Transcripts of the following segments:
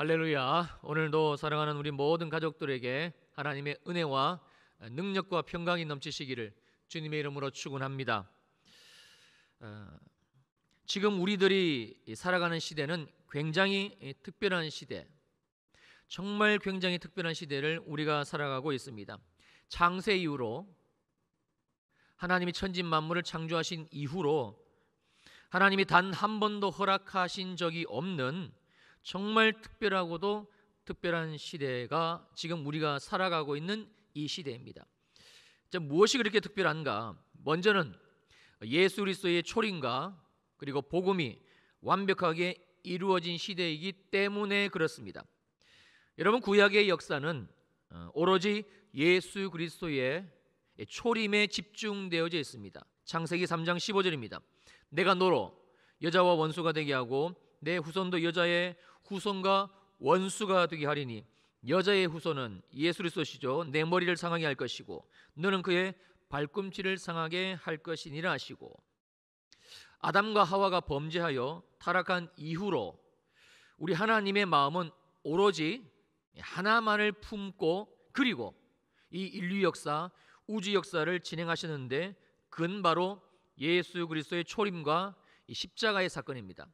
할렐루야. 오늘도 사랑하는 우리 모든 가족들에게 하나님의 은혜와 능력과 평강이 넘치시기를 주님의 이름으로 축원합니다. 지금 우리들이 살아가는 시대는 굉장히 특별한 시대, 정말 굉장히 특별한 시대를 우리가 살아가고 있습니다. 창세 이후로, 하나님이 천지 만물을 창조하신 이후로 하나님이 단 한 번도 허락하신 적이 없는 정말 특별하고도 특별한 시대가 지금 우리가 살아가고 있는 이 시대입니다. 무엇이 그렇게 특별한가? 먼저는 예수 그리스도의 초림과 그리고 복음이 완벽하게 이루어진 시대이기 때문에 그렇습니다. 여러분, 구약의 역사는 오로지 예수 그리스도의 초림에 집중되어져 있습니다. 창세기 3장 15절입니다. 내가 너로 여자와 원수가 되게 하고 내 후손도 여자의 후손과 원수가 되게 하리니 여자의 후손은 예수 그리스도시죠. 내 머리를 상하게 할 것이고 너는 그의 발꿈치를 상하게 할 것이니라 하시고, 아담과 하와가 범죄하여 타락한 이후로 우리 하나님의 마음은 오로지 하나만을 품고 그리고 이 인류 역사, 우주 역사를 진행하셨는데 그건 바로 예수 그리스도의 초림과 이 십자가의 사건입니다.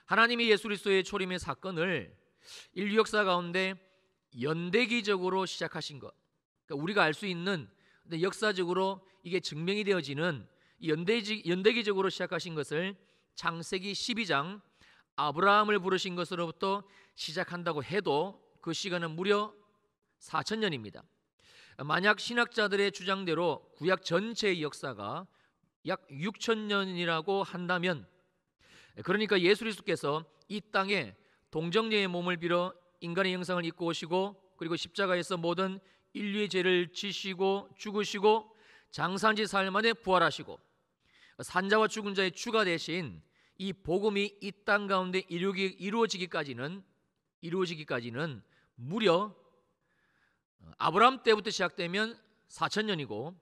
하나님이 예수 그리스도의 초림의 사건을 인류 역사 가운데 연대기적으로 시작하신 것, 그러니까 우리가 알 수 있는 역사적으로 이게 증명이 되어지는 연대기적으로 시작하신 것을 창세기 12장 아브라함을 부르신 것으로부터 시작한다고 해도 그 시간은 무려 4,000년입니다. 만약 신학자들의 주장대로 구약 전체의 역사가 약 6,000년이라고 한다면, 그러니까 예수 그리스도께서 이 땅에 동정녀의 몸을 빌어 인간의 형상을 입고 오시고 그리고 십자가에서 모든 인류의 죄를 지시고 죽으시고 장사한 지 사흘 만에 부활하시고 산자와 죽은 자의 주가 되신 이 복음이 이 땅 가운데 이루어지기까지는 무려 아브라함 때부터 시작되면 4,000년이고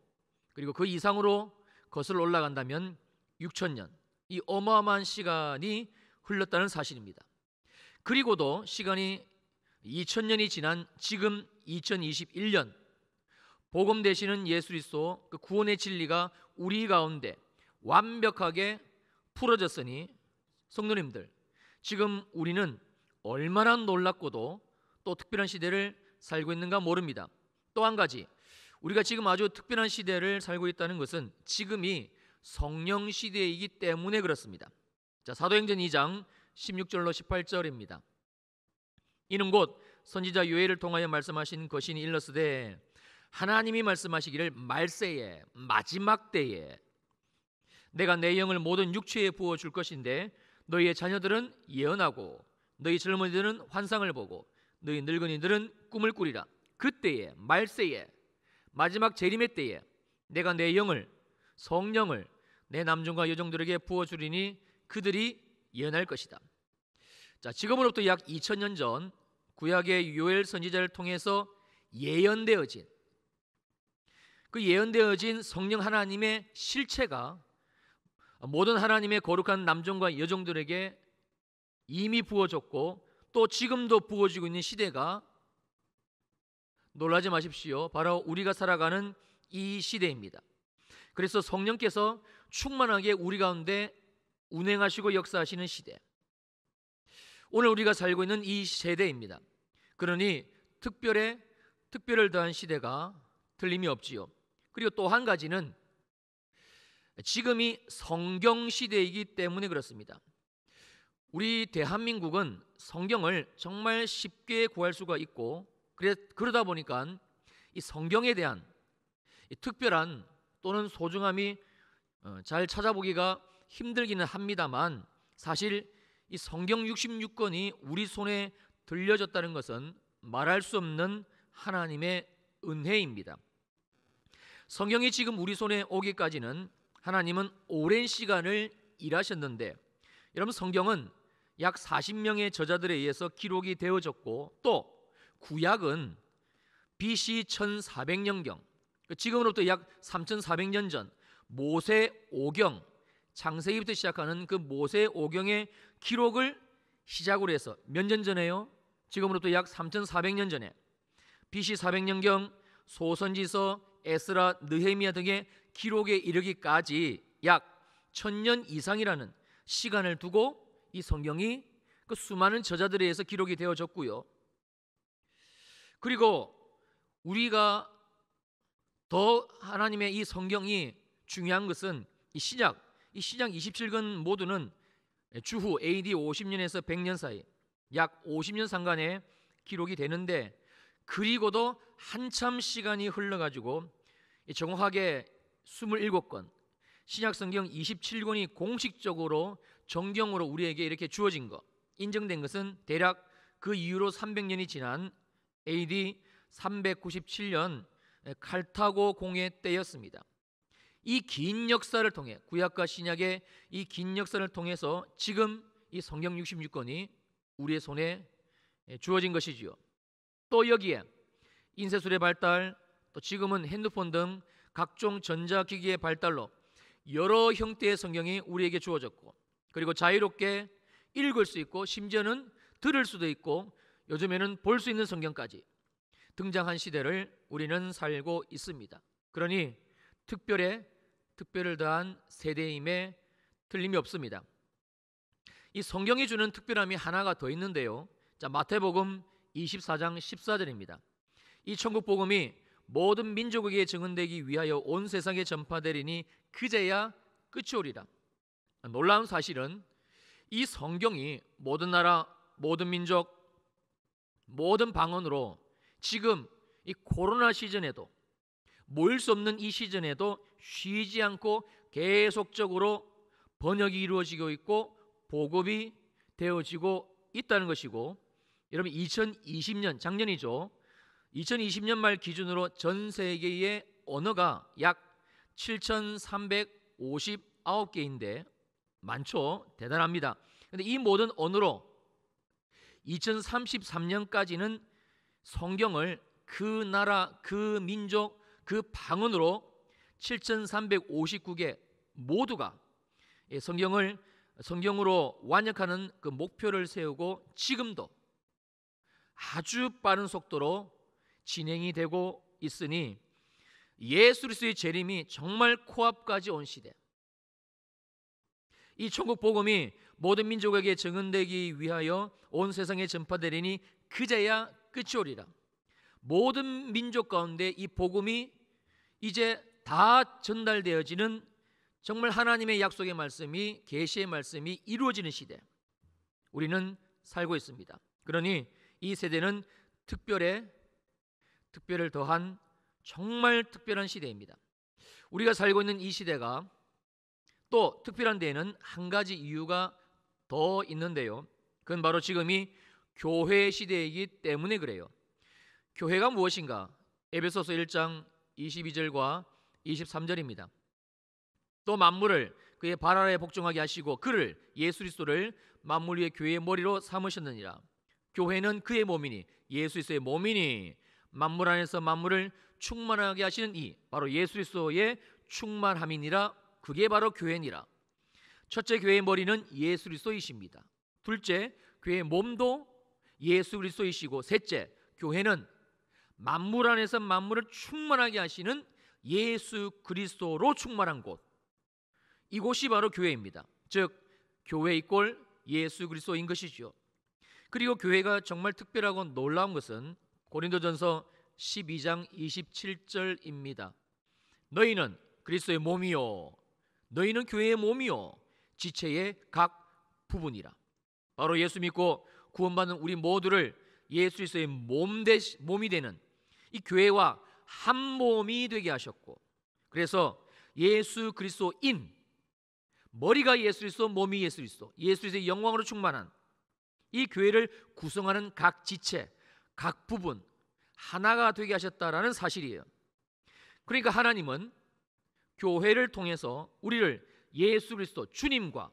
그리고 그 이상으로 거슬러 올라간다면 6,000년, 이 어마어마한 시간이 흘렀다는 사실입니다. 그리고도 시간이 2,000년이 지난 지금 2021년 복음 되시는 예수 그리스도 그 구원의 진리가 우리 가운데 완벽하게 풀어졌으니 성도님들, 지금 우리는 얼마나 놀랍고도 또 특별한 시대를 살고 있는가 모릅니다. 또 한 가지, 우리가 지금 아주 특별한 시대를 살고 있다는 것은 지금이 성령 시대이기 때문에 그렇습니다. 자, 사도행전 2장 16절로 18절입니다. 이는 곧 선지자 요엘을 통하여 말씀하신 것이니 일러스되 하나님이 말씀하시기를 말세에 마지막 때에 내가 내 영을 모든 육체에 부어 줄 것인데 너희의 자녀들은 예언하고 너희 젊은이들은 환상을 보고 너희 늙은이들은 꿈을 꾸리라. 그때에 말세에 마지막 재림의 때에 내가 내 영을 성령을 내 남종과 여종들에게 부어 주리니 그들이 예언할 것이다. 자, 지금으로부터 약 2,000년 전 구약의 요엘 선지자를 통해서 예언되어진 성령 하나님의 실체가 모든 하나님의 거룩한 남종과 여종들에게 이미 부어졌고 또 지금도 부어지고 있는 시대가, 놀라지 마십시오, 바로 우리가 살아가는 이 시대입니다. 그래서 성령께서 충만하게 우리 가운데 운행하시고 역사하시는 시대, 오늘 우리가 살고 있는 이 세대입니다. 그러니 특별을 더한 시대가 틀림이 없지요. 그리고 또 한 가지는 지금이 성경 시대이기 때문에 그렇습니다. 우리 대한민국은 성경을 정말 쉽게 구할 수가 있고 그러다 보니까 이 성경에 대한 이 특별한 또는 소중함이 잘 찾아보기가 힘들기는 합니다만, 사실 이 성경 66권이 우리 손에 들려졌다는 것은 말할 수 없는 하나님의 은혜입니다. 성경이 지금 우리 손에 오기까지는 하나님은 오랜 시간을 일하셨는데, 여러분, 성경은 약 40명의 저자들에 의해서 기록이 되어졌고 또 구약은 BC 1400년경, 지금으로부터 약 3400년 전 모세 오경, 창세기부터 시작하는 그 모세 오경의 기록을 시작으로 해서 몇 년 전에요? 지금으로부터 약 3,400년 전에 BC 400년경 소선지서, 에스라, 느헤미야 등의 기록에 이르기까지 약 1000년 이상이라는 시간을 두고 이 성경이 그 수많은 저자들에 의해서 기록이 되어졌고요. 그리고 우리가 더 하나님의 이 성경이 중요한 것은 이 신약 27권 모두는 주후 AD 50년에서 100년 사이 약 50년 상간에 기록이 되는데, 그리고도 한참 시간이 흘러가지고 정확하게 27권 신약 성경 27권이 공식적으로 정경으로 우리에게 이렇게 주어진 것, 인정된 것은 대략 그 이후로 300년이 지난 AD 397년 칼타고 공회 때였습니다. 이 긴 역사를 통해, 구약과 신약의 이 긴 역사를 통해서 지금 이 성경 66권이 우리의 손에 주어진 것이지요. 또 여기에 인쇄술의 발달, 또 지금은 핸드폰 등 각종 전자기기의 발달로 여러 형태의 성경이 우리에게 주어졌고, 그리고 자유롭게 읽을 수 있고 심지어는 들을 수도 있고 요즘에는 볼 수 있는 성경까지 등장한 시대를 우리는 살고 있습니다. 그러니 특별을 더한 세대임에 틀림이 없습니다. 이 성경이 주는 특별함이 하나가 더 있는데요. 자, 마태복음 24장 14절입니다. 이 천국 복음이 모든 민족에게 증언되기 위하여 온 세상에 전파되리니 그제야 끝이 오리라. 놀라운 사실은 이 성경이 모든 나라, 모든 민족, 모든 방언으로 지금 이 코로나 시즌에도, 모일 수 없는 이 시즌에도 쉬지 않고 계속적으로 번역이 이루어지고 있고 보급이 되어지고 있다는 것이고, 여러분 2020년, 작년이죠. 2020년 말 기준으로 전 세계의 언어가 약 7,359개인데 많죠. 대단합니다. 그런데 이 모든 언어로 2033년까지는 성경을 그 나라, 그 민족, 그 방언으로 7,359개 모두가 성경으로 완역하는 그 목표를 세우고 지금도 아주 빠른 속도로 진행이 되고 있으니 예수 그리스도의 재림이 정말 코앞까지 온 시대, 이 천국 복음이 모든 민족에게 증언되기 위하여 온 세상에 전파되리니 그제야 끝이 오리라. 모든 민족 가운데 이 복음이 이제 다 전달되어지는, 정말 하나님의 약속의 말씀이, 계시의 말씀이 이루어지는 시대 우리는 살고 있습니다. 그러니 이 세대는 특별을 더한 정말 특별한 시대입니다. 우리가 살고 있는 이 시대가 또 특별한 데에는 한 가지 이유가 더 있는데요. 그건 바로 지금이 교회 시대이기 때문에 그래요. 교회가 무엇인가? 에베소서 1장 22절과 23절입니다. 또 만물을 그의 발 아래에 복종하게 하시고 그를, 예수 그리스도를 만물 위의 교회의 머리로 삼으셨느니라. 교회는 그의 몸이니, 예수 그리스도의 몸이니 만물 안에서 만물을 충만하게 하시는 이 바로 예수 그리스도의 충만함이니라. 그게 바로 교회니라. 첫째, 교회의 머리는 예수 그리스도이십니다. 둘째, 교회의 몸도 예수 그리스도이시고, 셋째, 교회는 만물 안에서 만물을 충만하게 하시는 예수 그리스도로 충만한 곳, 이곳이 바로 교회입니다. 즉 교회 이꼴 예수 그리스도인 것이죠. 그리고 교회가 정말 특별하고 놀라운 것은 고린도전서 12장 27절입니다. 너희는 그리스도의 몸이요, 너희는 교회의 몸이요, 지체의 각 부분이라. 바로 예수 믿고 구원받는 우리 모두를 예수 그리스도의 몸이 되는 이 교회와 한 몸이 되게 하셨고, 그래서 예수 그리스도인, 머리가 예수 그리스도, 몸이 예수 그리스도, 예수 그리스도의 영광으로 충만한 이 교회를 구성하는 각 지체, 각 부분 하나가 되게 하셨다라는 사실이에요. 그러니까 하나님은 교회를 통해서 우리를 예수 그리스도 주님과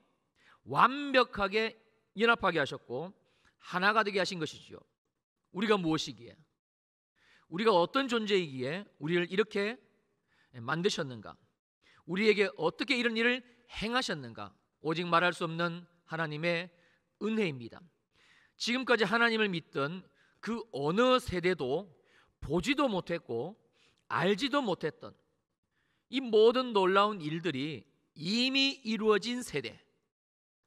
완벽하게 연합하게 하셨고 하나가 되게 하신 것이지요. 우리가 무엇이기에, 우리가 어떤 존재이기에 우리를 이렇게 만드셨는가, 우리에게 어떻게 이런 일을 행하셨는가, 오직 말할 수 없는 하나님의 은혜입니다. 지금까지 하나님을 믿던 그 어느 세대도 보지도 못했고 알지도 못했던 이 모든 놀라운 일들이 이미 이루어진 세대,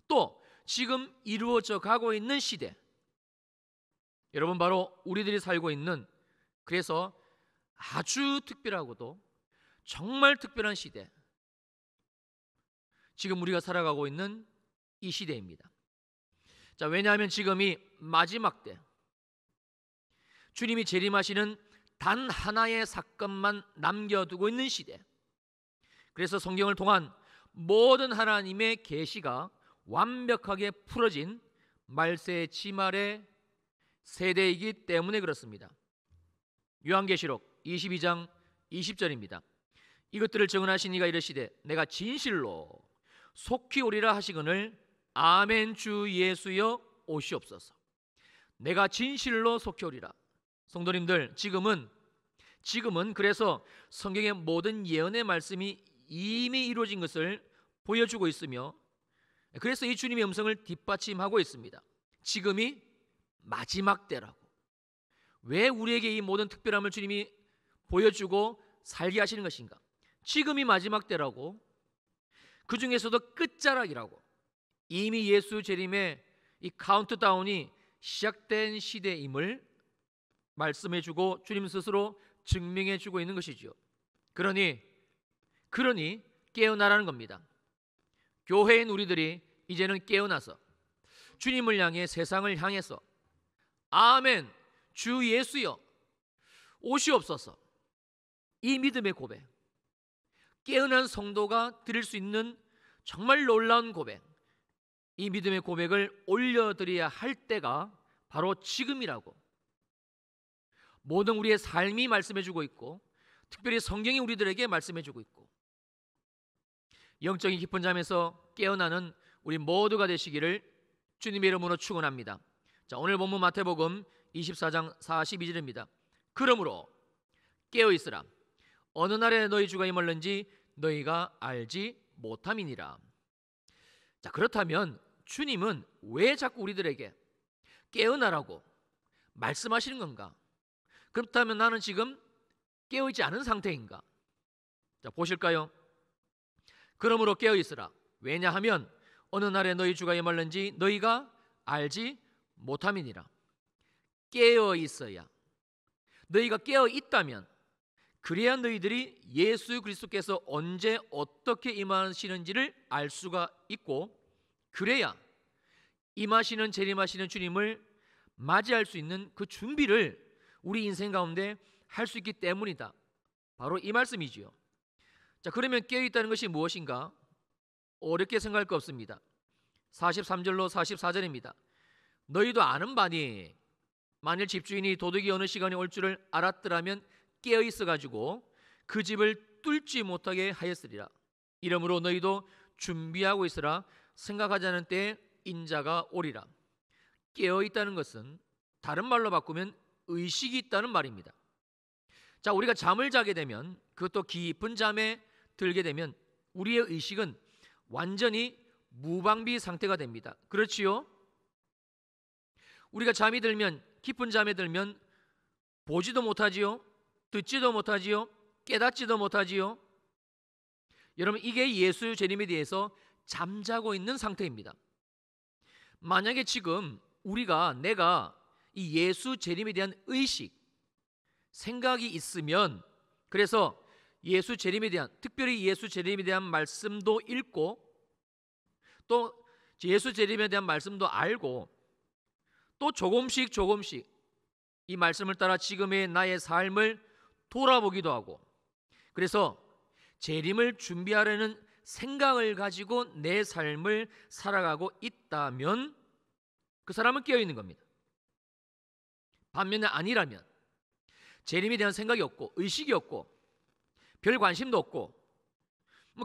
또 지금 이루어져 가고 있는 시대, 여러분 바로 우리들이 살고 있는, 그래서 아주 특별하고도 정말 특별한 시대, 지금 우리가 살아가고 있는 이 시대입니다. 자, 왜냐하면 지금이 마지막 때, 주님이 재림하시는 단 하나의 사건만 남겨두고 있는 시대. 그래서 성경을 통한 모든 하나님의 계시가 완벽하게 풀어진 말세 지말의 세대이기 때문에 그렇습니다. 요한계시록 22장 20절입니다. 이것들을 증언하신 이가 이르시되 내가 진실로 속히 오리라 하시거늘 아멘. 주 예수여 오시옵소서. 내가 진실로 속히 오리라. 성도님들, 지금은 그래서 성경의 모든 예언의 말씀이 이미 이루어진 것을 보여주고 있으며, 그래서 이 주님의 음성을 뒷받침하고 있습니다. 지금이 마지막 때라고. 왜 우리에게 이 모든 특별함을 주님이 보여주고 살게 하시는 것인가? 지금이 마지막 때라고, 그 중에서도 끝자락이라고. 이미 예수 재림의 이 카운트다운이 시작된 시대임을 말씀해주고 주님 스스로 증명해주고 있는 것이죠. 그러니 깨어나라는 겁니다. 교회인 우리들이 이제는 깨어나서 주님을 향해, 세상을 향해서 아멘, 주 예수여 오시옵소서, 이 믿음의 고백, 깨어난 성도가 드릴 수 있는 정말 놀라운 고백, 이 믿음의 고백을 올려드려야 할 때가 바로 지금이라고. 모든 우리의 삶이 말씀해주고 있고, 특별히 성경이 우리들에게 말씀해주고 있고, 영적인 깊은 잠에서 깨어나는 우리 모두가 되시기를 주님의 이름으로 축원합니다. 자, 오늘 본문 마태복음 24장 42절입니다. 그러므로 깨어 있으라. 어느 날에 너희 주가 임할는지 너희가 알지 못함이니라. 자, 그렇다면 주님은 왜 자꾸 우리들에게 깨어나라고 말씀하시는 건가? 그렇다면 나는 지금 깨어있지 않은 상태인가? 자, 보실까요? 그러므로 깨어 있으라. 왜냐하면 어느 날에 너희 주가 임할는지 너희가 알지 못함이니라. 깨어 있어야, 너희가 깨어 있다면, 그래야 너희들이 예수 그리스도께서 언제 어떻게 임하시는지를 알 수가 있고, 그래야 임하시는, 재림하시는 주님을 맞이할 수 있는 그 준비를 우리 인생 가운데 할 수 있기 때문이다. 바로 이 말씀이지요. 자, 그러면 깨어있다는 것이 무엇인가? 어렵게 생각할 거 없습니다. 43절로 44절입니다. 너희도 아는 바니 만일 집주인이 도둑이 어느 시간에 올 줄을 알았더라면 깨어있어 가지고 그 집을 뚫지 못하게 하였으리라. 이러므로 너희도 준비하고 있으라. 생각하지 않은 때에 인자가 오리라. 깨어있다는 것은 다른 말로 바꾸면 의식이 있다는 말입니다. 자, 우리가 잠을 자게 되면, 그것도 깊은 잠에 들게 되면 우리의 의식은 완전히 무방비 상태가 됩니다. 그렇지요? 우리가 잠이 들면, 깊은 잠에 들면 보지도 못하지요, 듣지도 못하지요, 깨닫지도 못하지요. 여러분, 이게 예수 재림에 대해서 잠자고 있는 상태입니다. 만약에 지금 내가 이 예수 재림에 대한 의식, 생각이 있으면, 그래서 예수 재림에 대한, 특별히 예수 재림에 대한 말씀도 읽고, 또 예수 재림에 대한 말씀도 알고, 또 조금씩 이 말씀을 따라 지금의 나의 삶을 돌아보기도 하고, 그래서 재림을 준비하려는 생각을 가지고 내 삶을 살아가고 있다면 그 사람은 깨어있는 겁니다. 반면에 아니라면, 재림에 대한 생각이 없고 의식이 없고 별 관심도 없고,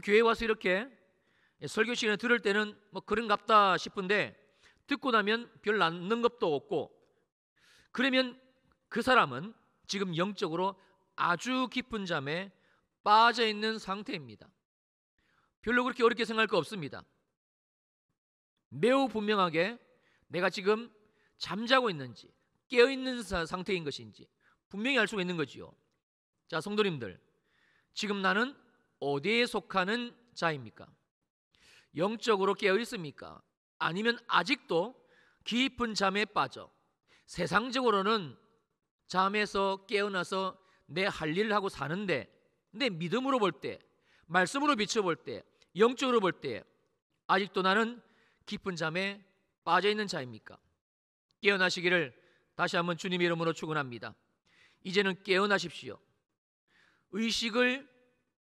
교회 와서 이렇게 설교 시간에 들을 때는 그런갑다 싶은데 듣고 나면 별 남는 것도 없고, 그러면 그 사람은 지금 영적으로 아주 깊은 잠에 빠져 있는 상태입니다. 별로 그렇게 어렵게 생각할 거 없습니다. 매우 분명하게 내가 지금 잠자고 있는지 깨어있는 상태인 것인지 분명히 알 수가 있는 거지요. 자, 성도님들, 지금 나는 어디에 속하는 자입니까? 영적으로 깨어 있습니까? 아니면 아직도 깊은 잠에 빠져 세상적으로는 잠에서 깨어나서 내 할 일을 하고 사는데, 내 믿음으로 볼 때, 말씀으로 비춰볼 때, 영적으로 볼 때 아직도 나는 깊은 잠에 빠져 있는 자입니까? 깨어나시기를 다시 한번 주님의 이름으로 축원합니다. 이제는 깨어나십시오. 의식을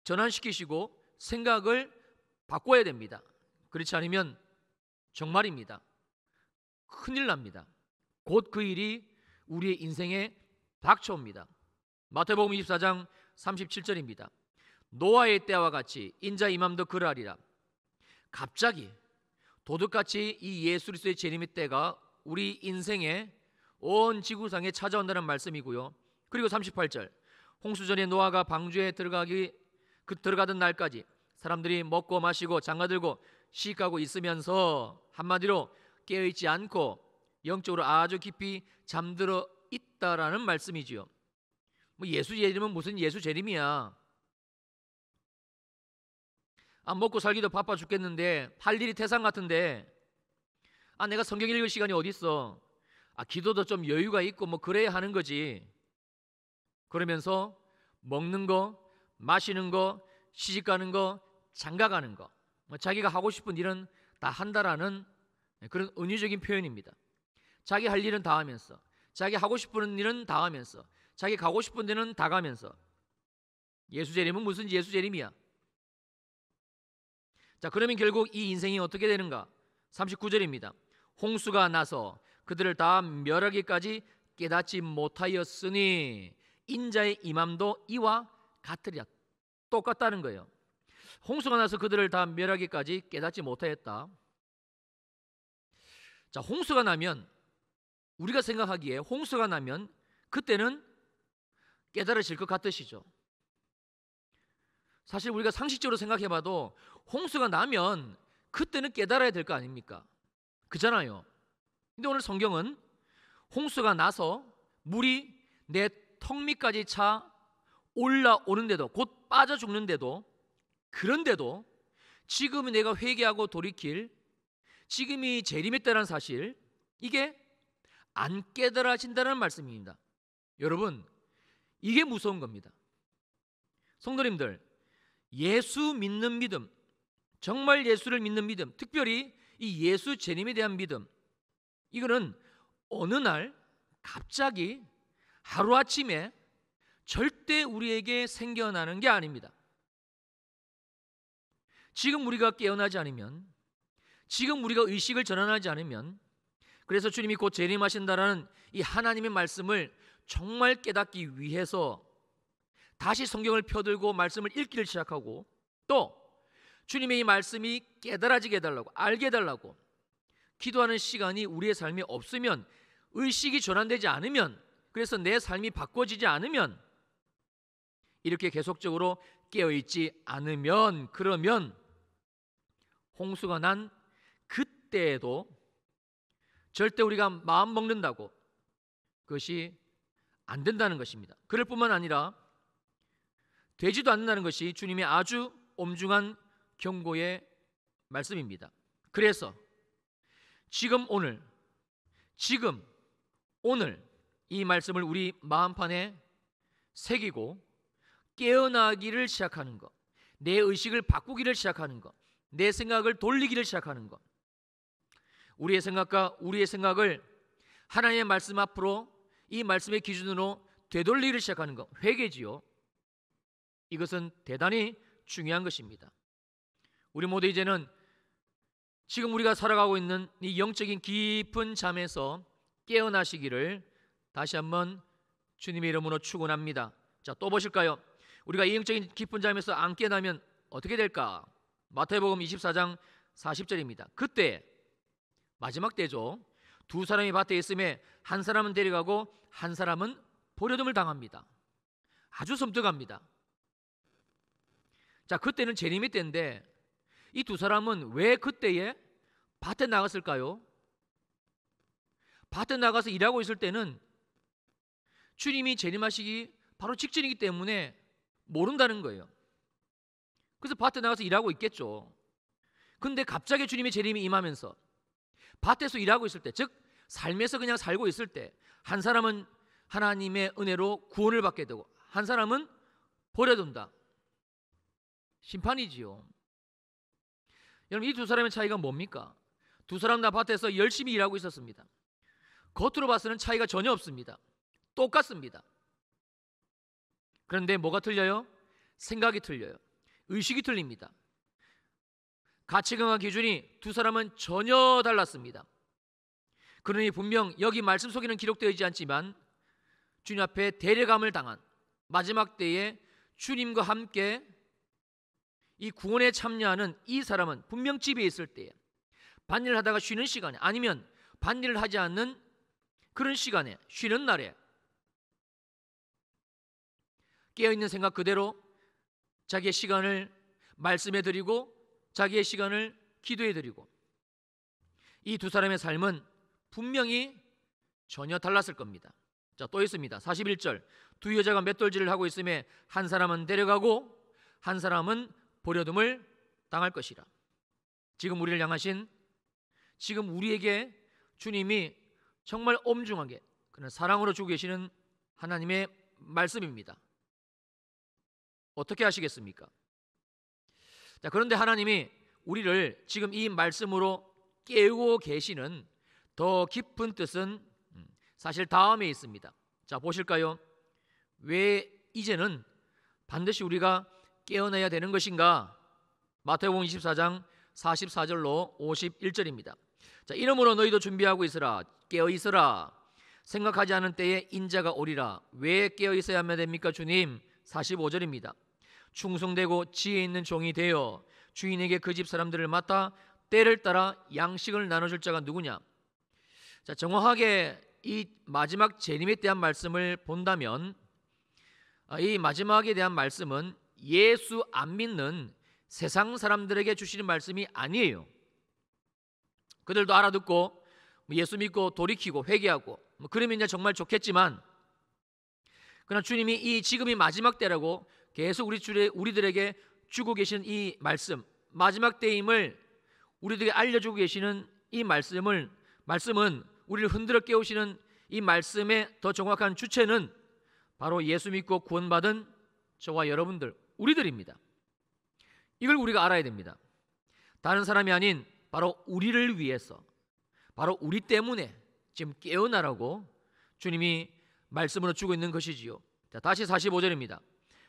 전환시키시고 생각을 바꿔야 됩니다. 그렇지 않으면 정말입니다. 큰일 납니다. 곧 그 일이 우리의 인생에 닥쳐옵니다. 마태복음 24장 37절입니다. 노아의 때와 같이 인자 임함도 그러하리라. 갑자기 도둑같이 이 예수 그리스도의 재림의 때가 우리 인생에 온 지구상에 찾아온다는 말씀이고요. 그리고 38절, 홍수전에 노아가 방주에 들어가던 날까지 사람들이 먹고 마시고 장가들고 시집가고 있으면서 한마디로 깨어있지 않고 영적으로 아주 깊이 잠들어 있다라는 말씀이지요. 뭐 예수 재림은 무슨 예수 재림이야. 먹고 살기도 바빠 죽겠는데, 할 일이 태산 같은데, 내가 성경 읽을 시간이 어디 있어? 기도도 좀 여유가 있고 뭐 그래야 하는 거지. 그러면서 먹는 거, 마시는 거, 시집 가는 거, 장가 가는 거, 자기가 하고 싶은 일은 다 한다라는 그런 은유적인 표현입니다. 자기 할 일은 다 하면서, 자기 하고 싶은 일은 다 하면서, 자기 가고 싶은 데는 다 가면서. 예수 재림은 무슨 예수 재림이야? 자, 그러면 결국 이 인생이 어떻게 되는가? 39절입니다. 홍수가 나서 그들을 다 멸하기까지 깨닫지 못하였으니 인자의 임함도 이와 같으리라. 똑같다는 거예요. 홍수가 나서 그들을 다 멸하기까지 깨닫지 못하였다. 자, 홍수가 나면, 우리가 생각하기에 홍수가 나면 그때는 깨달으실 것 같으시죠? 사실 우리가 상식적으로 생각해봐도 홍수가 나면 그때는 깨달아야 될 거 아닙니까? 그잖아요. 근데 오늘 성경은 홍수가 나서 물이 내 턱 밑까지 차 올라오는데도, 곧 빠져 죽는데도, 그런데도 지금은 내가 회개하고 돌이킬, 지금이 재림의 때라는 사실, 이게 안 깨달아진다는 말씀입니다. 여러분, 이게 무서운 겁니다. 성도님들, 예수 믿는 믿음, 정말 예수를 믿는 믿음, 특별히 이 예수 재림에 대한 믿음, 이거는 어느 날 갑자기 하루아침에 절대 우리에게 생겨나는 게 아닙니다. 지금 우리가 깨어나지 않으면, 지금 우리가 의식을 전환하지 않으면, 그래서 주님이 곧 재림하신다라는 이 하나님의 말씀을 정말 깨닫기 위해서 다시 성경을 펴들고 말씀을 읽기를 시작하고, 또 주님의 이 말씀이 깨달아지게 해달라고, 알게 해달라고 기도하는 시간이 우리의 삶에 없으면, 의식이 전환되지 않으면, 그래서 내 삶이 바꿔지지 않으면, 이렇게 계속적으로 깨어있지 않으면, 그러면 홍수가 난 그때에도 절대 우리가 마음 먹는다고 그것이 안 된다는 것입니다. 그럴 뿐만 아니라 되지도 않는다는 것이 주님의 아주 엄중한 경고의 말씀입니다. 그래서 지금 오늘 이 말씀을 우리 마음판에 새기고 깨어나기를 시작하는 것, 내 의식을 바꾸기를 시작하는 것, 내 생각을 돌리기를 시작하는 것, 우리의 생각과 우리의 생각을 하나님의 말씀 앞으로, 이 말씀의 기준으로 되돌리기를 시작하는 것, 회개지요. 이것은 대단히 중요한 것입니다. 우리 모두 이제는 지금 우리가 살아가고 있는 이 영적인 깊은 잠에서 깨어나시기를 다시 한번 주님의 이름으로 축원합니다. 자, 또 보실까요? 우리가 이 영적인 깊은 잠에서 안 깨어나면 어떻게 될까? 마태복음 24장 40절입니다. 그때, 마지막 때죠, 두 사람이 밭에 있음에 한 사람은 데려가고 한 사람은 버려둠을 당합니다. 아주 섬뜩합니다. 자, 그때는 재림의 때인데 이 두 사람은 왜 그때에 밭에 나갔을까요? 밭에 나가서 일하고 있을 때는 주님이 재림하시기 바로 직전이기 때문에 모른다는 거예요. 그래서 밭에 나가서 일하고 있겠죠. 근데 갑자기 주님의 재림이 임하면서 밭에서 일하고 있을 때, 즉 삶에서 그냥 살고 있을 때, 한 사람은 하나님의 은혜로 구원을 받게 되고 한 사람은 버려둔다. 심판이지요. 여러분, 이 두 사람의 차이가 뭡니까? 두 사람 다 밭에서 열심히 일하고 있었습니다. 겉으로 봐서는 차이가 전혀 없습니다. 똑같습니다. 그런데 뭐가 틀려요? 생각이 틀려요. 의식이 틀립니다. 가치관과 기준이 두 사람은 전혀 달랐습니다. 그러니 분명 여기 말씀 속에는 기록되어 있지 않지만 주님 앞에 데려감을 당한 마지막 때에 주님과 함께 이 구원에 참여하는 이 사람은 분명 집에 있을 때에, 밭일을 하다가 쉬는 시간에, 아니면 밭일을 하지 않는 그런 시간에, 쉬는 날에 깨어있는 생각 그대로 자기의 시간을 말씀해 드리고 자기의 시간을 기도해 드리고, 이 두 사람의 삶은 분명히 전혀 달랐을 겁니다. 자, 또 있습니다. 41절, 두 여자가 맷돌질을 하고 있음에 한 사람은 데려가고 한 사람은 버려둠을 당할 것이라. 지금 우리를 향하신, 지금 우리에게 주님이 정말 엄중하게 그는 사랑으로 주고 계시는 하나님의 말씀입니다. 어떻게 하시겠습니까? 자, 그런데 하나님이 우리를 지금 이 말씀으로 깨우고 계시는 더 깊은 뜻은 사실 다음에 있습니다. 자, 보실까요? 왜 이제는 반드시 우리가 깨어나야 되는 것인가? 마태복음 24장 44절로 51절입니다. 자, 이러므로 너희도 준비하고 있으라. 깨어 있으라. 생각하지 않은 때에 인자가 오리라. 왜 깨어 있어야만 됩니까, 주님? 45절입니다. 충성되고 지혜 있는 종이 되어 주인에게 그 집 사람들을 맡아 때를 따라 양식을 나눠줄 자가 누구냐? 자, 정확하게 이 마지막 재림에 대한 말씀을 본다면 이 마지막에 대한 말씀은 예수 안 믿는 세상 사람들에게 주시는 말씀이 아니에요. 그들도 알아듣고 예수 믿고 돌이키고 회개하고 그러면 이제 정말 좋겠지만, 그러나 주님이 이 지금이 마지막 때라고 계속 우리들에게 주고 계시는 이 말씀, 마지막 때임을 우리들에게 알려주고 계시는 이 말씀은 우리를 흔들어 깨우시는 이 말씀의 더 정확한 주체는 바로 예수 믿고 구원받은 저와 여러분들, 우리들입니다. 이걸 우리가 알아야 됩니다. 다른 사람이 아닌 바로 우리를 위해서, 바로 우리 때문에 지금 깨어나라고 주님이 말씀으로 주고 있는 것이지요. 자, 다시 45절입니다.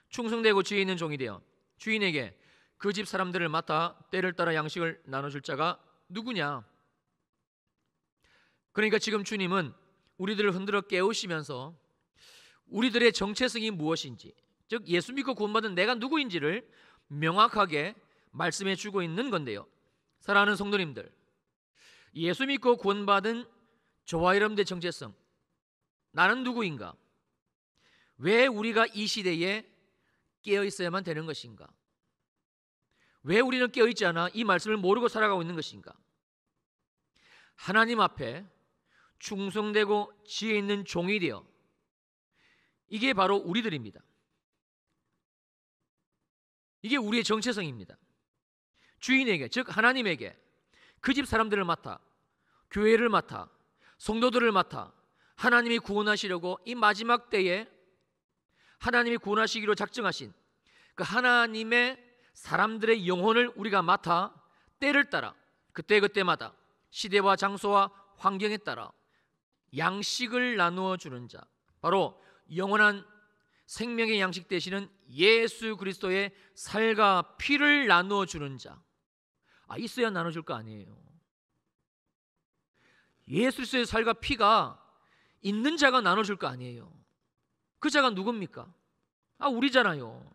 충성되고 지혜 있는 종이 되어 주인에게 그 집 사람들을 맡아 때를 따라 양식을 나눠줄 자가 누구냐? 그러니까 지금 주님은 우리들을 흔들어 깨우시면서 우리들의 정체성이 무엇인지, 즉 예수 믿고 구원받은 내가 누구인지를 명확하게 말씀해 주고 있는 건데요. 사랑하는 성도님들, 예수 믿고 구원받은 저와 여러분들의 정체성, 나는 누구인가? 왜 우리가 이 시대에 깨어 있어야만 되는 것인가? 왜 우리는 깨어 있지 않아 이 말씀을 모르고 살아가고 있는 것인가? 하나님 앞에 충성되고 지혜 있는 종이 되어, 이게 바로 우리들입니다. 이게 우리의 정체성입니다. 주인에게, 즉 하나님에게 그 집 사람들을 맡아, 교회를 맡아, 성도들을 맡아 하나님이 구원하시려고 이 마지막 때에 하나님이 구원하시기로 작정하신 그 하나님의 사람들의 영혼을 우리가 맡아 때를 따라 그때그때마다 시대와 장소와 환경에 따라 양식을 나누어 주는 자, 바로 영원한 생명의 양식 되시는 예수 그리스도의 살과 피를 나누어 주는 자. 있어야 나눠줄 거 아니에요. 예수 그리스도의 살과 피가 있는 자가 나눠줄 거 아니에요. 그 자가 누굽니까? 우리잖아요.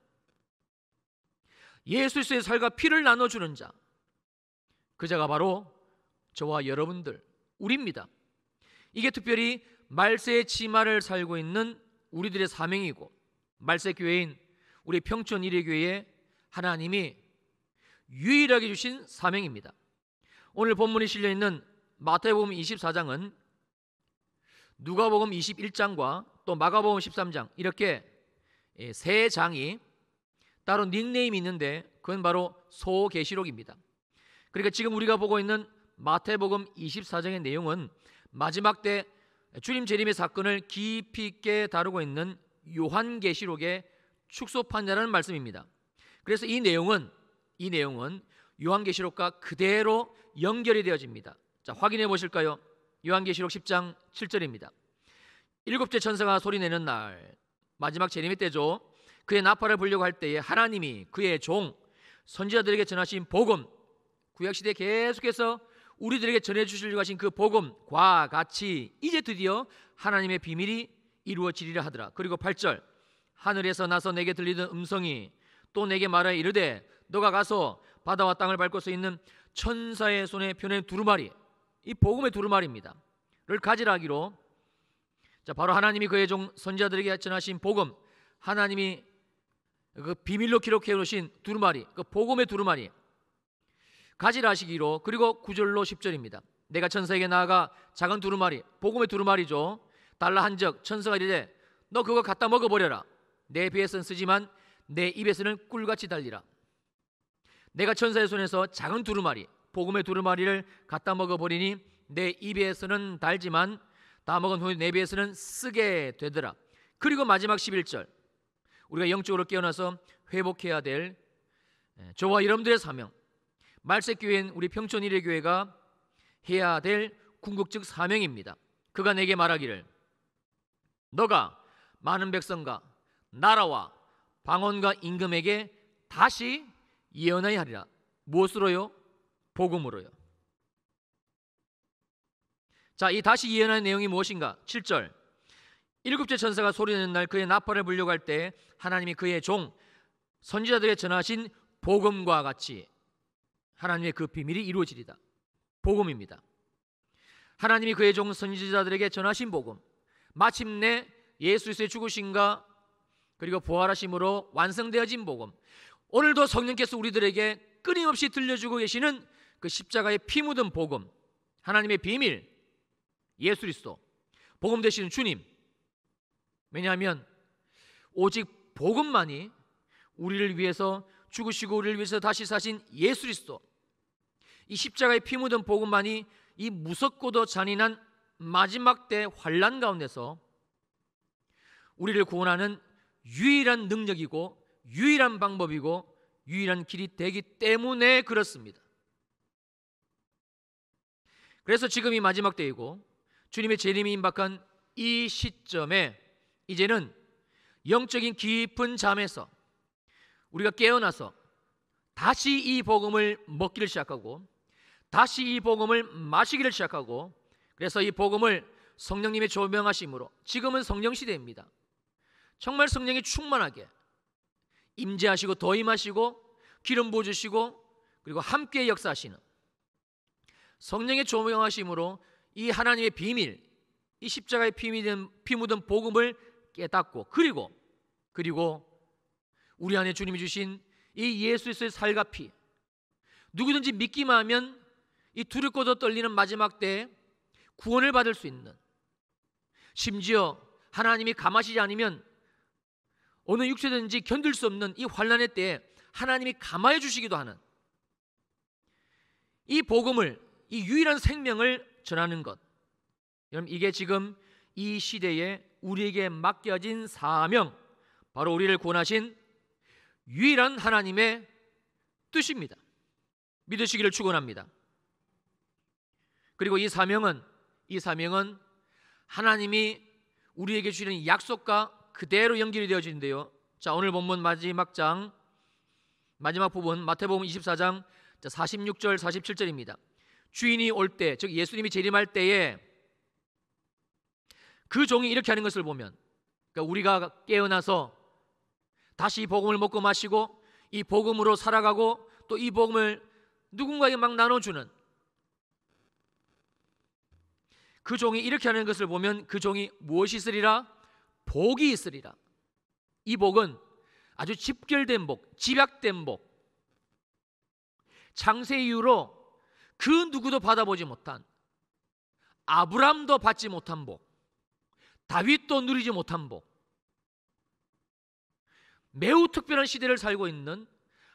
예수 그리스도의 살과 피를 나눠주는 자, 그 자가 바로 저와 여러분들, 우리입니다. 이게 특별히 말세의 치마를 살고 있는 우리들의 사명이고, 말세 교회인 우리 평촌 일회교회에 하나님이 유일하게 주신 사명입니다. 오늘 본문에 실려있는 마태복음 24장은 누가복음 21장과 또 마가복음 13장 이렇게 세 장이 따로 닉네임이 있는데 그건 바로 소계시록입니다. 그러니까 지금 우리가 보고 있는 마태복음 24장의 내용은 마지막 때 주님 재림의 사건을 깊이 있게 다루고 있는 요한계시록의 축소판이라는 말씀입니다. 그래서 이 내용은 요한계시록과 그대로 연결이 되어집니다. 자, 확인해 보실까요? 요한계시록 10장 7절입니다. 일곱째 천사가 소리내는 날, 마지막 재림의 때죠. 그의 나팔을 불려고 할 때에 하나님이 그의 종 선지자들에게 전하신 복음, 구약시대에 계속해서 우리들에게 전해주시려고 하신 그 복음과 같이 이제 드디어 하나님의 비밀이 이루어지리라 하더라. 그리고 8절, 하늘에서 나서 내게 들리던 음성이 또 내게 말하여 이르되 너가 가서 바다와 땅을 밟고 서 있는 천사의 손에 펴낸 두루마리, 이 복음의 두루마리입니다. 를 가지라 하기로, 자, 바로 하나님이 그의 종 선지자들에게 전하신 복음, 하나님이 그 비밀로 기록해 놓으신 두루마리, 그 복음의 두루마리 가지라 하시기로. 그리고 9절로 10절입니다. 내가 천사에게 나아가 작은 두루마리, 복음의 두루마리죠, 달라 한적 천사가 이르되 너 그거 갖다 먹어버려라. 내 배에서는 쓰지만 내 입에서는 꿀같이 달리라. 내가 천사의 손에서 작은 두루마리, 복음의 두루마리를 갖다 먹어버리니 내 입에서는 달지만 다 먹은 후에 내 배에서는 쓰게 되더라. 그리고 마지막 11절, 우리가 영적으로 깨어나서 회복해야 될 저와 여러분들의 사명, 말세교회인 우리 평촌 일회교회가 해야 될 궁극적 사명입니다. 그가 내게 말하기를 너가 많은 백성과 나라와 방언과 임금에게 다시 예언하여 하리라. 무엇으로요? 복음으로요. 자, 이 다시 예언하는 내용이 무엇인가? 7절, 일곱째 천사가 소리내는 날 그의 나팔을 불려고 할 때 하나님이 그의 종 선지자들에게 전하신 복음과 같이 하나님의 그 비밀이 이루어지리다. 복음입니다. 하나님이 그의 종 선지자들에게 전하신 복음, 마침내 예수 그리스도의 죽으심과 그리고 부활하심으로 완성되어진 복음, 오늘도 성령께서 우리들에게 끊임없이 들려주고 계시는 그 십자가의 피 묻은 복음, 하나님의 비밀, 예수 그리스도, 복음 되시는 주님. 왜냐하면 오직 복음만이 우리를 위해서 죽으시고 우리를 위해서 다시 사신 예수 그리스도, 이 십자가의 피 묻은 복음만이 이 무섭고도 잔인한 마지막 때 환난 가운데서 우리를 구원하는 유일한 능력이고 유일한 방법이고 유일한 길이 되기 때문에 그렇습니다. 그래서 지금 이 마지막 때이고 주님의 재림이 임박한 이 시점에 이제는 영적인 깊은 잠에서 우리가 깨어나서 다시 이 복음을 먹기를 시작하고 다시 이 복음을 마시기를 시작하고, 그래서 이 복음을 성령님의 조명하심으로, 지금은 성령 시대입니다. 정말 성령이 충만하게 임재하시고 더 임하시고 기름 부어주시고 그리고 함께 역사하시는 성령의 조명하심으로 이 하나님의 비밀, 이 십자가의 피 묻은 복음을 깨닫고 그리고 우리 안에 주님이 주신 이 예수 그리스도의 살과 피, 누구든지 믿기만 하면 이 두렵고도 떨리는 마지막 때에 구원을 받을 수 있는, 심지어 하나님이 감하시지 않으면 어느 육체든지 견딜 수 없는 이 환난의 때에 하나님이 감화해 주시기도 하는 이 복음을, 이 유일한 생명을 전하는 것, 여러분, 이게 지금 이 시대에 우리에게 맡겨진 사명, 바로 우리를 구원하신 유일한 하나님의 뜻입니다. 믿으시기를 축원합니다. 그리고 이 사명은 하나님이 우리에게 주시는 약속과 그대로 연결이 되어지는데요. 자, 오늘 본문 마지막 부분 마태복음 24장 46절 47절입니다. 주인이 올 때, 즉 예수님이 재림할 때에 그 종이 이렇게 하는 것을 보면, 그러니까 우리가 깨어나서 다시 이 복음을 먹고 마시고 이 복음으로 살아가고 또 이 복음을 누군가에게 막 나눠주는 그 종이 이렇게 하는 것을 보면 그 종이 무엇이 있으리라? 복이 있으리라. 이 복은 아주 집결된 복, 집약된 복, 창세 이후로 그 누구도 받아보지 못한, 아브람도 받지 못한 복, 다윗도 누리지 못한 복, 매우 특별한 시대를 살고 있는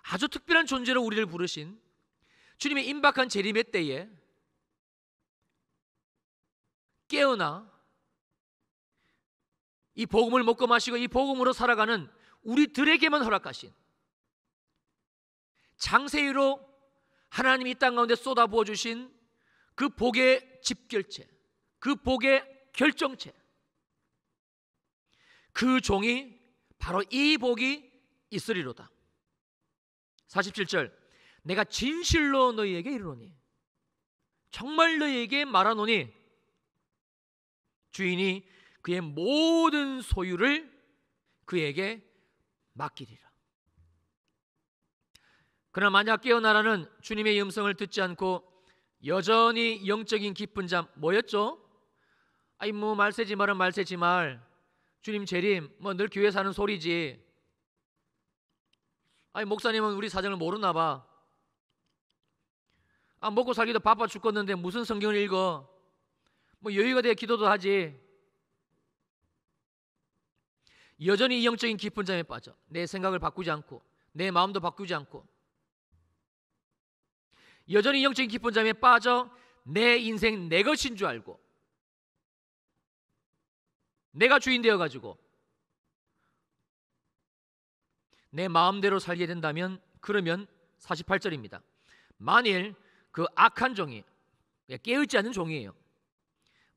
아주 특별한 존재로 우리를 부르신 주님의 임박한 재림의 때에 깨어나 이 복음을 먹고 마시고 이 복음으로 살아가는 우리들에게만 허락하신 창세기로 하나님이 이 땅 가운데 쏟아부어 주신 그 복의 집결체, 그 복의 결정체, 그 종이 바로 이 복이 있으리로다. 47절, 내가 진실로 너희에게 이르노니, 정말 너희에게 말하노니 주인이 그의 모든 소유를 그에게 맡기리라. 그러나 만약 깨어나라는 주님의 음성을 듣지 않고 여전히 영적인 깊은 잠, 뭐였죠? 아이 뭐 말세지 말은 말세지 말, 주님 재림 뭐 늘 교회 사는 소리지, 아니 목사님은 우리 사정을 모르나 봐, 아 먹고 살기도 바빠 죽겠는데 무슨 성경을 읽어, 뭐 여유가 돼 기도도 하지. 여전히 이 영적인 깊은 잠에 빠져 내 생각을 바꾸지 않고 내 마음도 바꾸지 않고 여전히 영적인 깊은 잠에 빠져 내 인생 내 것인 줄 알고 내가 주인 되어가지고 내 마음대로 살게 된다면, 그러면 48절입니다. 만일 그 악한 종이, 깨어있지 않는 종이에요,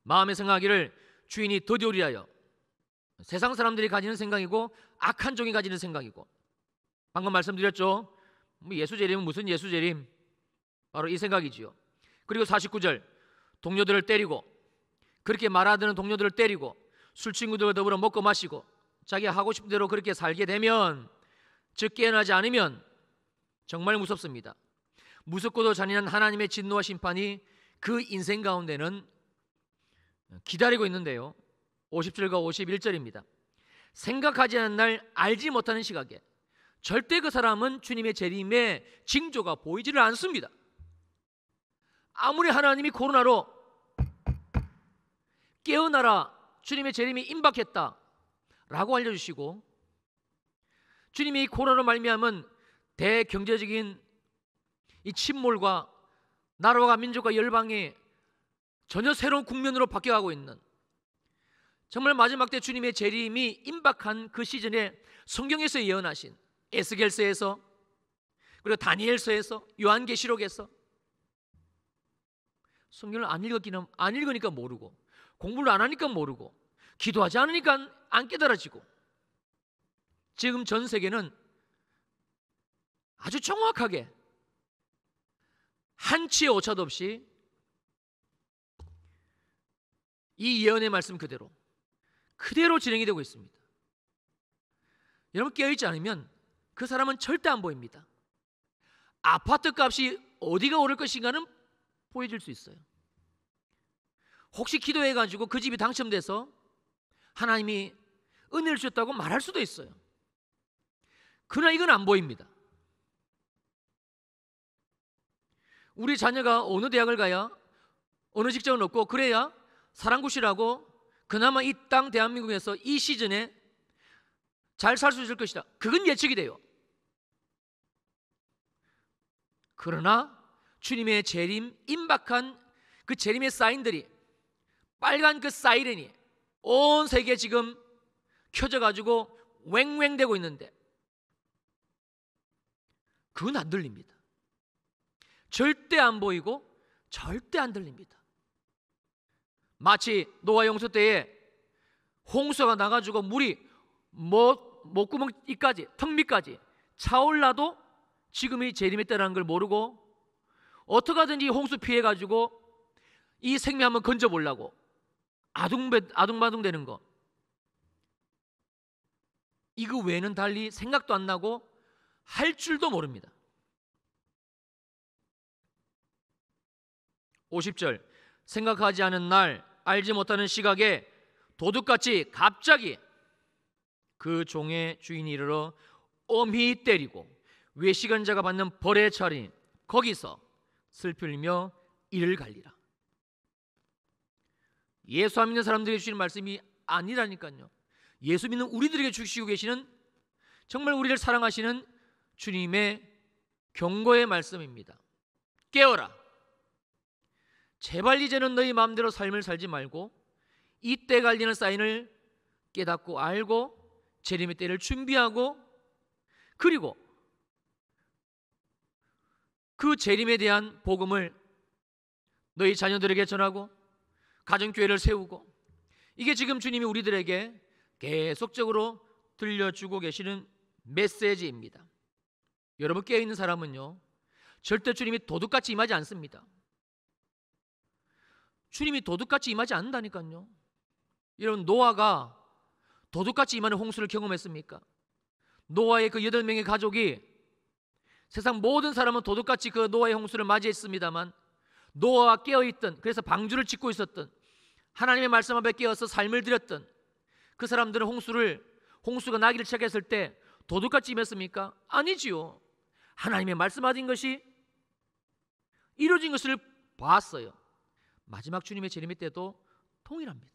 마음에 생각하기를 주인이 더디오리하여, 세상 사람들이 가지는 생각이고 악한 종이 가지는 생각이고, 방금 말씀드렸죠, 예수 재림은 무슨 예수 재림, 바로 이 생각이지요. 그리고 49절, 동료들을 때리고, 그렇게 말하는 동료들을 때리고 술 친구들과 더불어 먹고 마시고 자기가 하고 싶은 대로 그렇게 살게 되면, 즉 깨어나지 않으면 정말 무섭습니다. 무섭고도 잔인한 하나님의 진노와 심판이 그 인생 가운데는 기다리고 있는데요. 50절과 51절입니다. 생각하지 않은 날, 알지 못하는 시각에 절대 그 사람은 주님의 재림의 징조가 보이지를 않습니다. 아무리 하나님이 코로나로 깨어나라, 주님의 재림이 임박했다 라고 알려주시고, 주님이 코로나로 말미암은 대경제적인 이 침몰과 나라와 민족과 열방이 전혀 새로운 국면으로 바뀌어가고 있는, 정말 마지막 때 주님의 재림이 임박한 그 시즌에 성경에서 예언하신 에스겔서에서, 그리고 다니엘서에서, 요한계시록에서, 성경을 안 읽으니까 모르고, 공부를 안 하니까 모르고, 기도하지 않으니까 안 깨달아지고, 지금 전 세계는 아주 정확하게 한치의 오차도 없이 이 예언의 말씀 그대로 진행이 되고 있습니다. 여러분, 깨어있지 않으면 그 사람은 절대 안 보입니다. 아파트 값이 어디가 오를 것인가는 보여질 수 있어요. 혹시 기도해가지고 그 집이 당첨돼서 하나님이 은혜를 주셨다고 말할 수도 있어요. 그러나 이건 안 보입니다. 우리 자녀가 어느 대학을 가야, 어느 직장을 얻고 그래야 사랑굿이라고 그나마 이 땅 대한민국에서 이 시즌에 잘 살 수 있을 것이다, 그건 예측이 돼요. 그러나 주님의 재림, 임박한 그 재림의 사인들이, 빨간 그 사이렌이 온 세계에 지금 켜져가지고 왱왱대고 있는데 그건 안 들립니다. 절대 안 보이고 절대 안 들립니다. 마치 노아 용수 때에 홍수가 나가지고 물이 목구멍이까지, 턱 밑까지 차올라도 지금이 재림의 때라는 걸 모르고 어떻게 하든지 홍수 피해가지고 이 생명 한번 건져보려고 아둥바둥 되는 거, 이거 외에는 달리 생각도 안 나고 할 줄도 모릅니다. 50절, 생각하지 않은 날, 알지 못하는 시각에 도둑같이 갑자기 그 종의 주인이 이르러 엄히 때리고 외식한 자가 받는 벌의 차리니 거기서 슬플며 이를 갈리라. 예수 안 믿는 사람들에게 주시는 말씀이 아니라니까요. 예수 믿는 우리들에게 주시고 계시는 정말 우리를 사랑하시는 주님의 경고의 말씀입니다. 깨어라. 제발 이제는 너희 마음대로 삶을 살지 말고 이때 갈리는 사인을 깨닫고 알고 재림의 때를 준비하고, 그리고 그 재림에 대한 복음을 너희 자녀들에게 전하고 가정교회를 세우고, 이게 지금 주님이 우리들에게 계속적으로 들려주고 계시는 메시지입니다. 여러분, 깨어있는 사람은요 절대 주님이 도둑같이 임하지 않습니다. 주님이 도둑같이 임하지 않는다니까요. 여러분, 노아가 도둑같이 임하는 홍수를 경험했습니까? 노아의 그 8명의 가족이, 세상 모든 사람은 도둑같이 그 노아의 홍수를 맞이했습니다만, 노아가 깨어있던, 그래서 방주를 짓고 있었던, 하나님의 말씀 앞에 깨어서 삶을 드렸던 그 사람들은 홍수가 나기를 시작했을 때 도둑같이 임했습니까? 아니지요. 하나님의 말씀하신 것이 이루어진 것을 봤어요. 마지막 주님의 재림의 때도 동일합니다.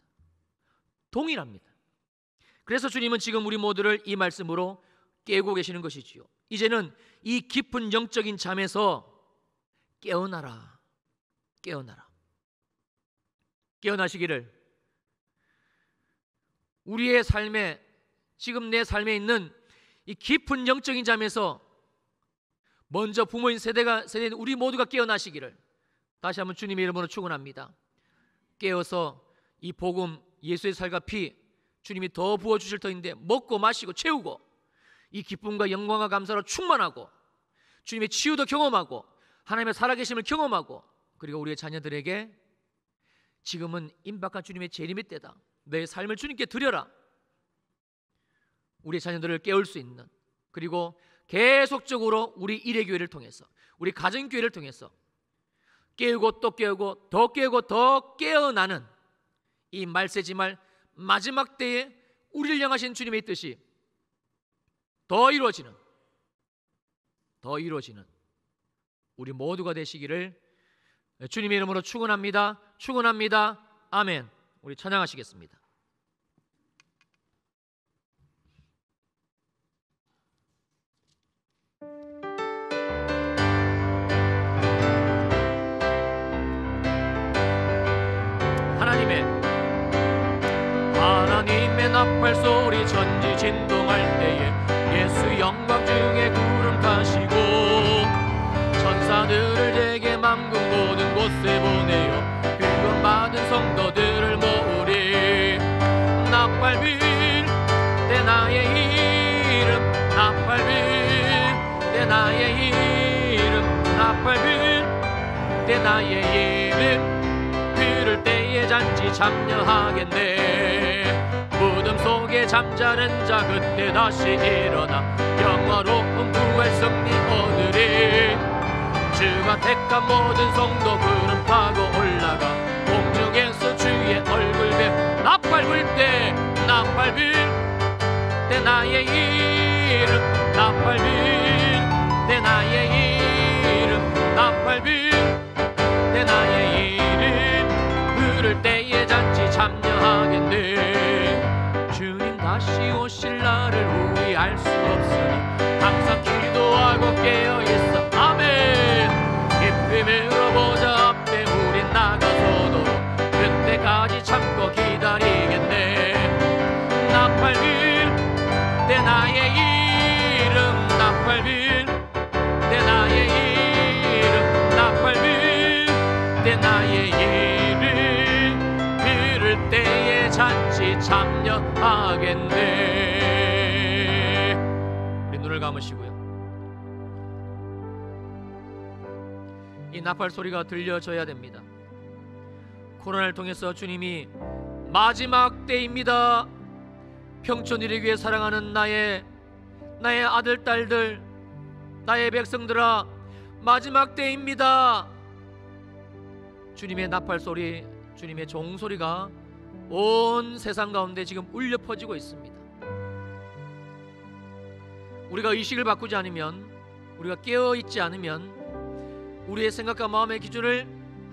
그래서 주님은 지금 우리 모두를 이 말씀으로 깨우고 계시는 것이지요. 이제는 이 깊은 영적인 잠에서 깨어나시기를, 우리의 삶에, 지금 내 삶에 있는 이 깊은 영적인 잠에서 먼저 부모인 세대인 우리 모두가 깨어나시기를 다시 한번 주님의 이름으로 축원합니다. 깨어서 이 복음, 예수의 살과 피, 주님이 더 부어주실 터인데 먹고 마시고 채우고, 이 기쁨과 영광과 감사로 충만하고, 주님의 치유도 경험하고, 하나님의 살아계심을 경험하고, 그리고 우리의 자녀들에게 지금은 임박한 주님의 재림의 때다, 내 삶을 주님께 드려라, 우리의 자녀들을 깨울 수 있는, 그리고 계속적으로 우리 일회교회를 통해서, 우리 가정교회를 통해서 깨우고 또 깨우고 더 깨우고 더 깨어나는 이 말세지말 마지막 때에 우리를 향하신 주님의 뜻이 더 이루어지는 우리 모두가 되시기를 주님의 이름으로 축원합니다. 아멘. 우리 찬양하시겠습니다. 하나님의 나팔 소리 전지진동할 때에 예수 영광 중에 구름 타시고, 천사들을 제게 만국 모든 곳에 보내어 구원받은 성도들을 모으리. 나팔 빌 때 나의 이름, 나팔 빌 때 나의 이름, 나팔 빌 때 나의 이름, 들을 때에 잔치 참여하겠네. 무덤 속에 잠자는 자 그때 다시 일어나 영화로운 부활 승리 얻으리. 주가 택한 모든 성도 구름 타고 올라가 공중에서 주의 얼굴 뵙. 나팔 불 때, 나팔 빌 때 나의 이름, 나팔 빌 때 나의 이름, 나팔 빌 때 나의 이름, 부를 때에 잔치 참여하겠네. 주님 다시 오실 날을 우리 알 수 없으니 항상 기도하고 깨어있어. 아멘. 깊이 물어보자 앞에 우린 나가서도 그때까지 참고 기다리겠네. 나팔 빌 때 나의 이름, 나팔 빌 때 나의 이름, 나팔 빌 때 나의 이름, 부를 때에 잔치 참여하겠네. 우리 눈을 감으시고요, 이 나팔 소리가 들려져야 됩니다. 코로나를 통해서 주님이 마지막 때입니다, 평촌 일회교회 사랑하는 나의 아들 딸들, 나의 백성들아, 마지막 때입니다. 주님의 나팔 소리, 주님의 종소리가 온 세상 가운데 지금 울려 퍼지고 있습니다. 우리가 의식을 바꾸지 않으면, 우리가 깨어있지 않으면, 우리의 생각과 마음의 기준을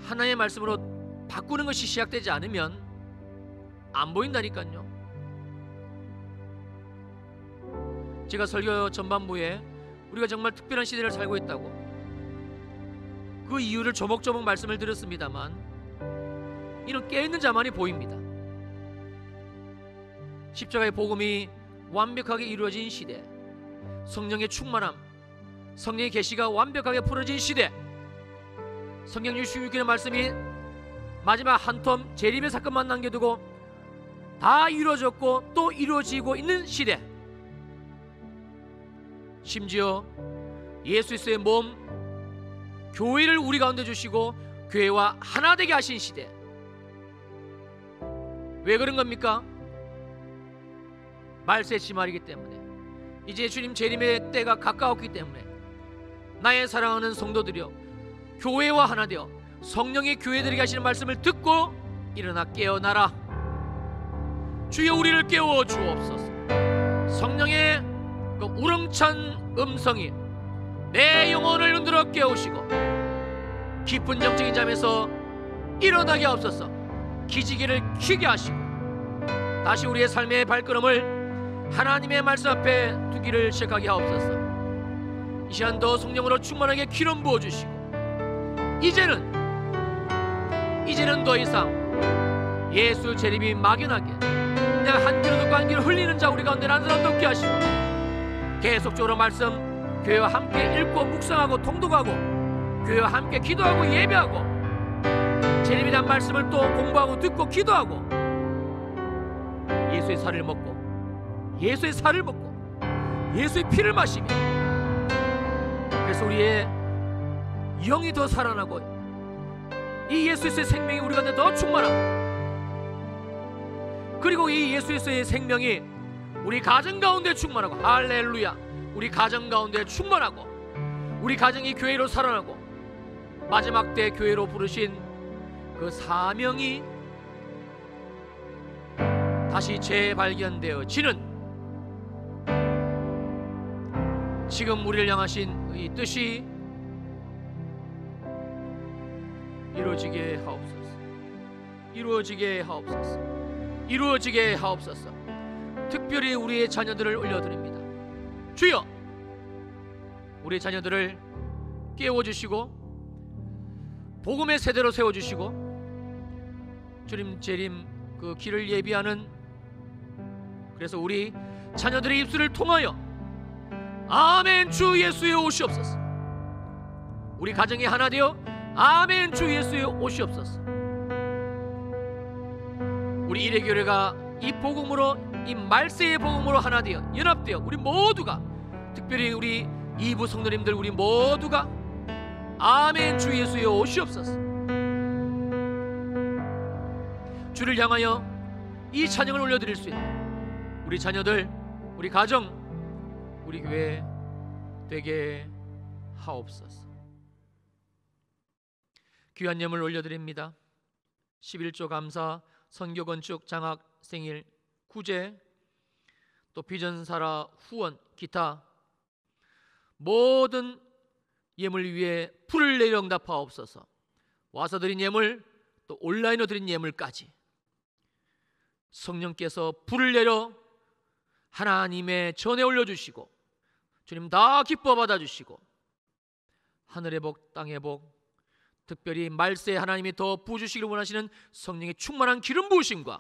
하나님의 말씀으로 바꾸는 것이 시작되지 않으면 안 보인다니까요. 제가 설교 전반부에 우리가 정말 특별한 시대를 살고 있다고 그 이유를 조목조목 말씀을 드렸습니다만 이는 깨어있는 자만이 보입니다. 십자가의 복음이 완벽하게 이루어진 시대, 성령의 충만함, 성령의 계시가 완벽하게 풀어진 시대, 성경 66권의 말씀이 마지막 한 텀 재림의 사건만 남겨두고 다 이루어졌고 또 이루어지고 있는 시대, 심지어 예수 그리스도의 몸 교회를 우리 가운데 주시고 교회와 하나 되게 하신 시대. 왜 그런 겁니까? 말세 지말이기 때문에, 이제 주님 재림의 때가 가까웠기 때문에 나의 사랑하는 성도들이여, 교회와 하나 되어 성령의 교회들에게 하시는 말씀을 듣고 일어나 깨어나라. 주여 우리를 깨워 주옵소서. 성령의 그 우렁찬 음성이 내 영혼을 흔들어 깨우시고 깊은 영적인 잠에서 일어나게 하옵소서. 기지개를 켜게 하시고 다시 우리의 삶의 발걸음을 하나님의 말씀 앞에 두기를 시작하게 하옵소서. 이 시간 더 성령으로 충만하게 기름 부어주시고 이제는 더 이상 예수 재림이 막연하게 그냥 한 귀로 듣고 한 귀로 흘리는 자 우리 가운데 한 사람 돕게 하시고 계속적으로 말씀 교회와 함께 읽고 묵상하고 통독하고 교회와 함께 기도하고 예배하고 재림에 대한 말씀을 또 공부하고 듣고 기도하고 예수의 살을 먹고 예수의 살을 먹고 예수의 피를 마시며, 그래서 우리의 영이 더 살아나고 이 예수 그리스도의 생명이 우리 가운데 더 충만하고, 그리고 이 예수 그리스도의 생명이 우리 가정 가운데 충만하고, 할렐루야, 우리 가정 가운데 충만하고 우리 가정이 교회로 살아나고 마지막 때 교회로 부르신 그 사명이 다시 재발견되어지는, 지금 우리를 향하신 이 뜻이 이루어지게 하옵소서. 이루어지게 하옵소서. 이루어지게 하옵소서. 특별히 우리의 자녀들을 올려드립니다. 주여, 우리의 자녀들을 깨워주시고 복음의 세대로 세워주시고 주님 재림 그 길을 예비하는, 그래서 우리 자녀들의 입술을 통하여 아멘 주 예수의 오시옵소서. 우리 가정이 하나 되어 아멘 주 예수의 오시옵소서. 우리 일회교회가 이 복음으로, 이 말세의 복음으로 하나 되어 연합되어 우리 모두가, 특별히 우리 이부 성도님들 우리 모두가 아멘 주 예수의 오시옵소서. 주를 향하여 이 찬양을 올려드릴 수 있는 우리 자녀들, 우리 가정, 우리 교회 되게 하옵소서. 귀한 예물 올려드립니다. 11조 감사, 선교 건축 장학 생일 구제, 또 비전사라 후원, 기타 모든 예물 위에 불을 내려 응답하옵소서. 와서 드린 예물, 또 온라인으로 드린 예물까지 성령께서 불을 내려 하나님의 전에 올려주시고 주님 다 기뻐 받아주시고 하늘의 복 땅의 복, 특별히 말세에 하나님이 더 부어주시기를 원하시는 성령의 충만한 기름 부으심과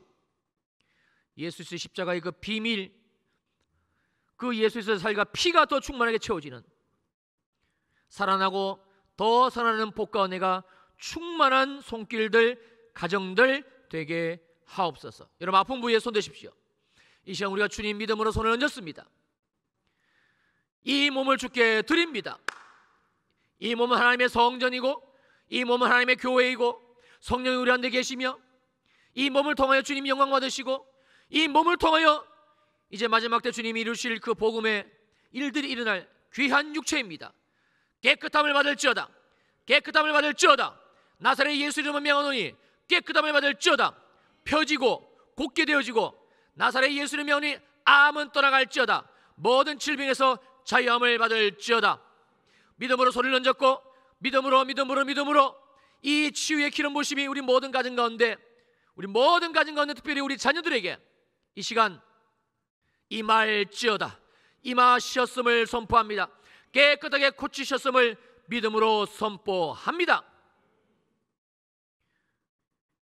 예수 그리스도의 십자가의 그 비밀, 그 예수 그리스도의 살과 피가 더 충만하게 채워지는, 살아나고 더 살아나는 복과 은혜가 충만한 손길들, 가정들 되게 하옵소서. 여러분 아픈 부위에 손 대십시오. 이 시간 우리가 주님 믿음으로 손을 얹었습니다. 이 몸을 주께 드립니다. 이 몸은 하나님의 성전이고 이 몸은 하나님의 교회이고 성령이 우리 안에 계시며 이 몸을 통하여 주님이 영광 받으시고 이 몸을 통하여 이제 마지막 때 주님이 이루실 그 복음의 일들이 일어날 귀한 육체입니다. 깨끗함을 받을지어다. 깨끗함을 받을지어다. 나사렛 예수 이름을 명하노니 깨끗함을 받을지어다. 펴지고 곧게 되어지고 나사렛 예수 이름을 명하노니 암은 떠나갈지어다. 모든 질병에서 자유함을 받을지어다. 믿음으로 소리를 얹었고 믿음으로 이 치유의 기름 부으심이 우리 모든 가정 가운데 특별히 우리 자녀들에게 이 시간 임할지어다. 임하셨음을 선포합니다. 깨끗하게 고치셨음을 믿음으로 선포합니다.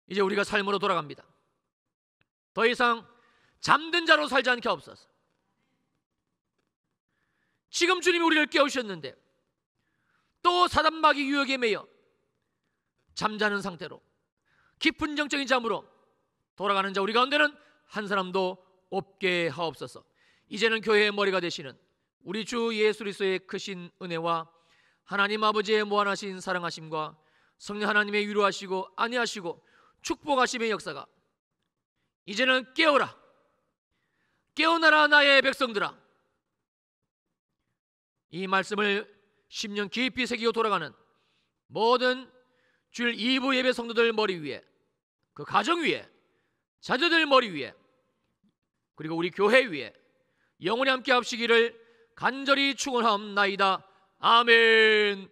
이제 우리가 삶으로 돌아갑니다. 더 이상 잠든 자로 살지 않게 하옵소서. 지금 주님이 우리를 깨우셨는데 또 사단마귀 유혹에 매여 잠자는 상태로 깊은 정적인 잠으로 돌아가는 자 우리 가운데는 한 사람도 없게 하옵소서. 이제는 교회의 머리가 되시는 우리 주 예수 그리스도의 크신 은혜와 하나님 아버지의 무한하신 사랑하심과 성령 하나님의 위로하시고 안위하시고 축복하심의 역사가 이제는 깨어라, 깨어나라 나의 백성들아. 이 말씀을 10년 깊이 새기고 돌아가는 모든 주일 2부 예배 성도들 머리 위에, 그 가정 위에, 자녀들 머리 위에, 그리고 우리 교회 위에 영원히 함께 합시기를 간절히 축원하옵나이다. 아멘.